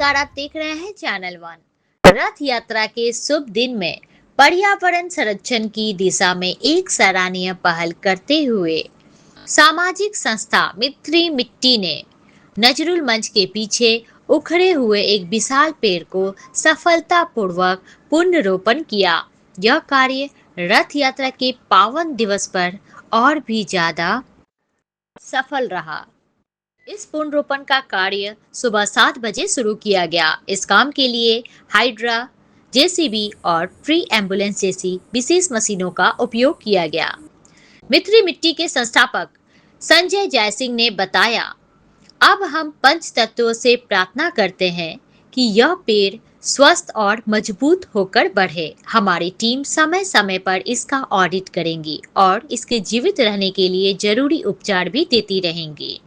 नमस्कार, आप देख रहे हैं चैनल वन। रथ यात्रा के शुभ दिन में पर्यावरण संरक्षण की दिशा में एक सराहनीय पहल करते हुए सामाजिक संस्था मित्री मिट्टी ने नजरुल मंच के पीछे उखड़े हुए एक विशाल पेड़ को सफलतापूर्वक पुनरोपण किया। यह कार्य रथ यात्रा के पावन दिवस पर और भी ज्यादा सफल रहा। इस पुनरोपण का कार्य सुबह 7 बजे शुरू किया गया। इस काम के लिए हाइड्रा, जेसीबी और ट्री एम्बुलेंस जैसी विशेष मशीनों का उपयोग किया गया। मित्री मिट्टी के संस्थापक संजय जयसिंह ने बताया, अब हम पंच तत्वों से प्रार्थना करते हैं कि यह पेड़ स्वस्थ और मजबूत होकर बढ़े। हमारी टीम समय समय पर इसका ऑडिट करेंगी और इसके जीवित रहने के लिए जरूरी उपचार भी देती रहेंगी।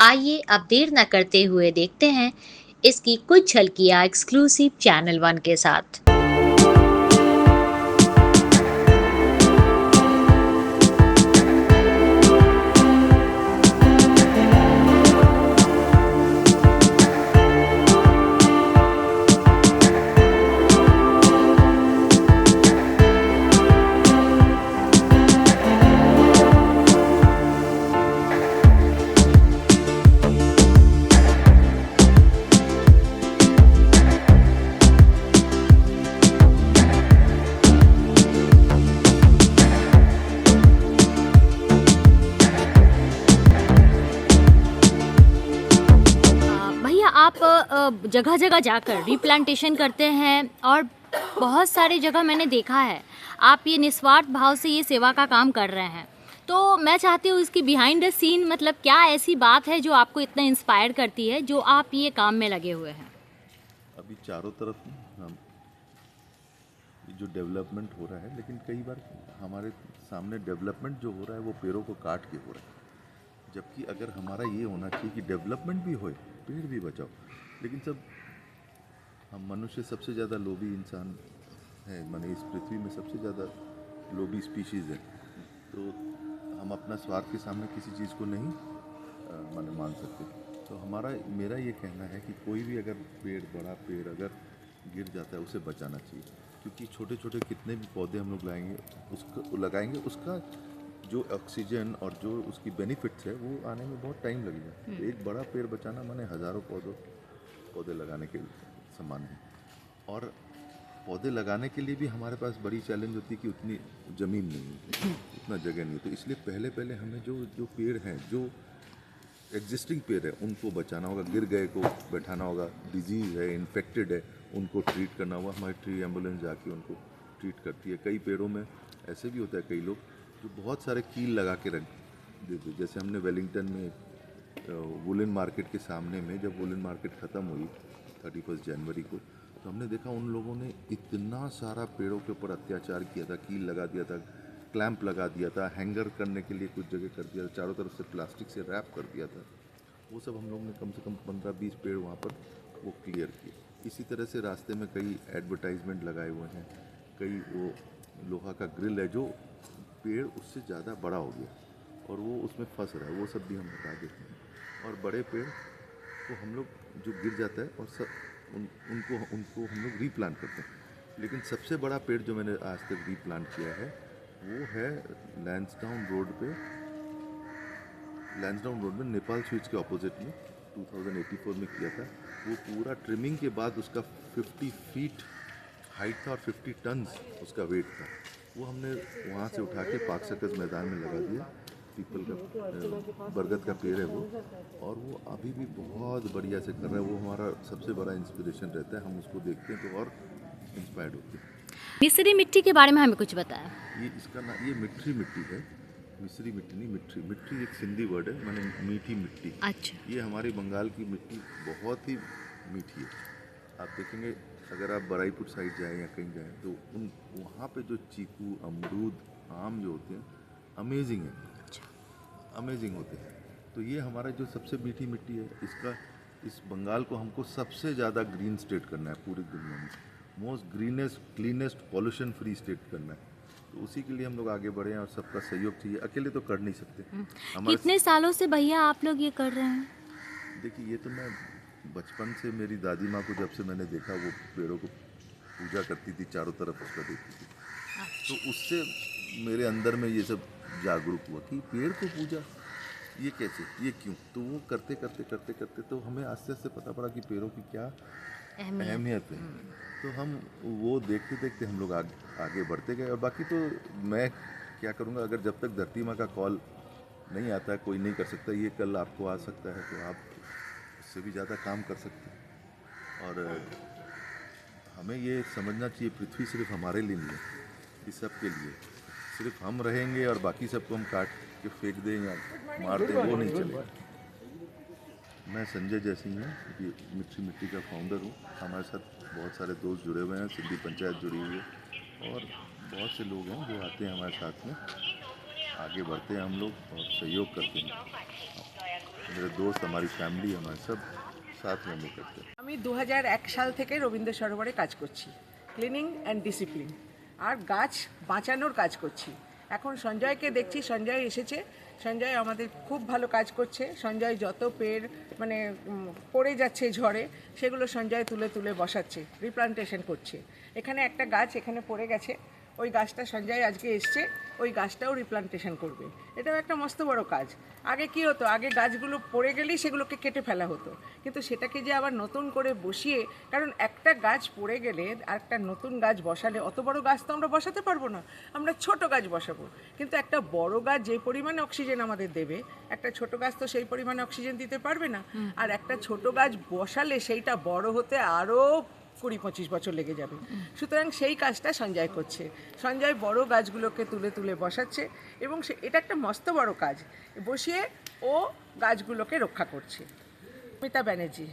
आइए अब देर न करते हुए देखते हैं इसकी कुछ झलकियां एक्सक्लूसिव चैनल वन के साथ। भैया आप जगह जगह जाकर रिप्लांटेशन करते हैं और बहुत सारी जगह मैंने देखा है आप ये निस्वार्थ भाव से ये सेवा का काम कर रहे हैं। तो मैं चाहती हूँ इसकी बिहाइंड द सीन मतलब क्या ऐसी बात है जो आपको इतना इंस्पायर करती है जो आप ये काम में लगे हुए हैं। अभी चारों तरफ हम जो डेवलपमेंट हो रहा है, लेकिन कई बार हमारे सामने डेवलपमेंट जो हो रहा है वो पेड़ों को काट के हो रहा है। जबकि अगर हमारा ये होना चाहिए कि डेवलपमेंट भी होए, पेड़ भी बचाओ। लेकिन सब हम मनुष्य सबसे ज़्यादा लोभी इंसान है, माने इस पृथ्वी में सबसे ज़्यादा लोभी स्पीशीज़ है। तो हम अपना स्वार्थ के सामने किसी चीज़ को नहीं माने मान सकते। तो मेरा ये कहना है कि कोई भी अगर बड़ा पेड़ अगर गिर जाता है उसे बचाना चाहिए, क्योंकि छोटे छोटे कितने भी पौधे हम लोग लगाएंगे उसका जो ऑक्सीजन और जो उसकी बेनिफिट्स है वो आने में बहुत टाइम लगेगा। तो एक बड़ा पेड़ बचाना माने हज़ारों पौधे लगाने के समान है। और पौधे लगाने के लिए भी हमारे पास बड़ी चैलेंज होती है कि उतनी ज़मीन नहीं है, उतना जगह नहीं है। तो इसलिए पहले हमें जो पेड़ हैं, जो एग्जिस्टिंग पेड़ है, उनको बचाना होगा। गिर गए को बैठाना होगा, डिजीज़ है, इन्फेक्टेड है, उनको ट्रीट करना होगा। हमारी ट्री एम्बुलेंस जाके उनको ट्रीट करती है। कई पेड़ों में ऐसे भी होता है, कई लोग जो बहुत सारे कील लगा के रख देते। जैसे हमने वेलिंगटन में वुलन मार्केट के सामने में, जब वुलन मार्केट ख़त्म हुई 31 जनवरी को, तो हमने देखा उन लोगों ने इतना सारा पेड़ों के ऊपर अत्याचार किया था। कील लगा दिया था, क्लैंप लगा दिया था, हैंगर करने के लिए कुछ जगह कर दिया था, चारों तरफ से प्लास्टिक से रैप कर दिया था। वो सब हम लोग ने कम से कम 15-20 पेड़ वहाँ पर वो क्लियर किए। इसी तरह से रास्ते में कई एडवर्टाइजमेंट लगाए हुए हैं, कई वो लोहा का ग्रिल है जो पेड़ उससे ज़्यादा बड़ा हो गया और वो उसमें फंस रहा है, वो सब भी हम हटा देते हैं। और बड़े पेड़ को हम लोग जो गिर जाता है और उनको हम लोग रीप्लांट करते हैं। लेकिन सबसे बड़ा पेड़ जो मैंने आज तक रीप्लांट किया है वो है लैंसडाउन रोड में नेपाल स्विच के ऑपोजिट में 2084 में किया था। वो पूरा ट्रिमिंग के बाद उसका 50 फीट हाइट था और 50 टन्स उसका वेट था। वो हमने वहाँ से उठा के पाक सर्कस मैदान में लगा दिया। पीपल का बरगद का पेड़ है वो, और वो अभी भी बहुत बढ़िया से कर रहा है। वो हमारा सबसे बड़ा इंस्पिरेशन रहता है। हम उसको देखते हैं तो और इंस्पायर्ड होते हैं। मिस्री मिट्टी के बारे में हमें कुछ बताया। ये मिट्री मिट्टी है, मिस्री मिट्टी नहीं, मिट्टी एक सिंधी वर्ड है, माने मीठी मिट्टी। अच्छा। ये हमारी बंगाल की मिट्टी बहुत ही मीठी है। आप देखेंगे अगर आप बराईपुर साइड जाएं या कहीं जाएं तो वहाँ पे जो चीकू, अमरूद, आम जो होते हैं अमेजिंग है, अमेजिंग होते हैं। तो ये हमारा जो सबसे मीठी मिट्टी है, इस बंगाल को हमको सबसे ज़्यादा ग्रीन स्टेट करना है पूरी दुनिया में। Most greenest, cleanest, pollution free state करना है। तो उसी के लिए हम लोग आगे बढ़े हैं और सबका सहयोग चाहिए। अकेले तो कर नहीं सकते। कितने सालों से भैया आप लोग ये कर रहे हैं? देखिए, ये तो मैं बचपन से मेरी दादी माँ को जब से मैंने देखा, वो पेड़ों को पूजा करती थी, चारों तरफ उसका देखती थी, तो उससे मेरे अंदर में ये सब जागरूक हुआ कि पेड़ को पूजा, ये कैसे, ये क्यों। तो वो करते करते करते करते तो हमें आस्ते आस्ते पता पड़ा कि पेड़ों की क्या अहमियत है। तो हम वो देखते देखते हम लोग आगे बढ़ते गए। और बाकी तो मैं क्या करूँगा, अगर जब तक धरती माँ का कॉल नहीं आता, कोई नहीं कर सकता, ये कल आपको आ सकता है, तो आप इससे भी ज़्यादा काम कर सकते हैं। और हमें ये समझना चाहिए, पृथ्वी सिर्फ हमारे लिए नहीं है, इस सब के लिए। सिर्फ हम रहेंगे और बाकी सबको हम काट के फेंक दें या मार दें, वो नहीं चलेगा। मैं संजय जयसिंह हूँ, ये मिट्टी मिट्टी का फाउंडर हूँ। हमारे साथ बहुत सारे दोस्त जुड़े हुए हैं, सिंधी पंचायत जुड़ी हुई है, और बहुत से लोग हैं जो आते हैं हमारे साथ में, आगे बढ़ते हैं हम लोग और सहयोग करते हैं। मेरे दोस्त, हमारी फैमिली, हमारे सब साथ में हम लोग करते हैं। আমি 2001 সাল থেকে রবীন্দ্র সরোবরে কাজ করছি, ক্লিনিং অ্যান্ড ডিসিপ্লিন আর গাছ বাঁচানোর কাজ করছি। এখন সঞ্জয়কে দেখছি, সঞ্জয় এসেছে, সঞ্জয় আমাদের খুব ভালো কাজ করছে। সঞ্জয় যত পেড় মানে পড়ে যাচ্ছে ঝড়ে, সেগুলো সঞ্জয় তুলে তুলে বসাচ্ছে, রিপ্লান্টেশন করছে। এখানে একটা গাছ এখানে পড়ে গেছে, ওই গাছটা সঞ্জয় আজকে এসছে, ওই গাছটাও রিপ্লান্টেশন করবে। এটাও একটা মস্ত বড় কাজ। আগে কি হতো, আগে গাছগুলো পড়ে গেলেই সেগুলোকে কেটে ফেলা হতো, কিন্তু সেটাকে যে আবার নতুন করে বসিয়ে, কারণ একটা গাছ পড়ে গেলে আর একটা নতুন গাছ বসালে, অত বড় গাছ তো আমরা বসাতে পারবো না, আমরা ছোট গাছ বসাবো। কিন্তু একটা বড় গাছ যে পরিমাণে অক্সিজেন আমাদের দেবে, একটা ছোট গাছ তো সেই পরিমাণে অক্সিজেন দিতে পারবে না। আর একটা ছোট গাছ বসালে সেইটা বড় হতে আরও 20-25 বছর লেগে যাবে। সুতরাং সেই কাজটা সঞ্জয় করছে। সঞ্জয় বড় গাছগুলোকে তুলে তুলে বসাচ্ছে, এবং এটা একটা মস্ত বড় কাজ, বসিয়ে ও গাছগুলোকে রক্ষা করছে। মিতা ব্যানার্জি।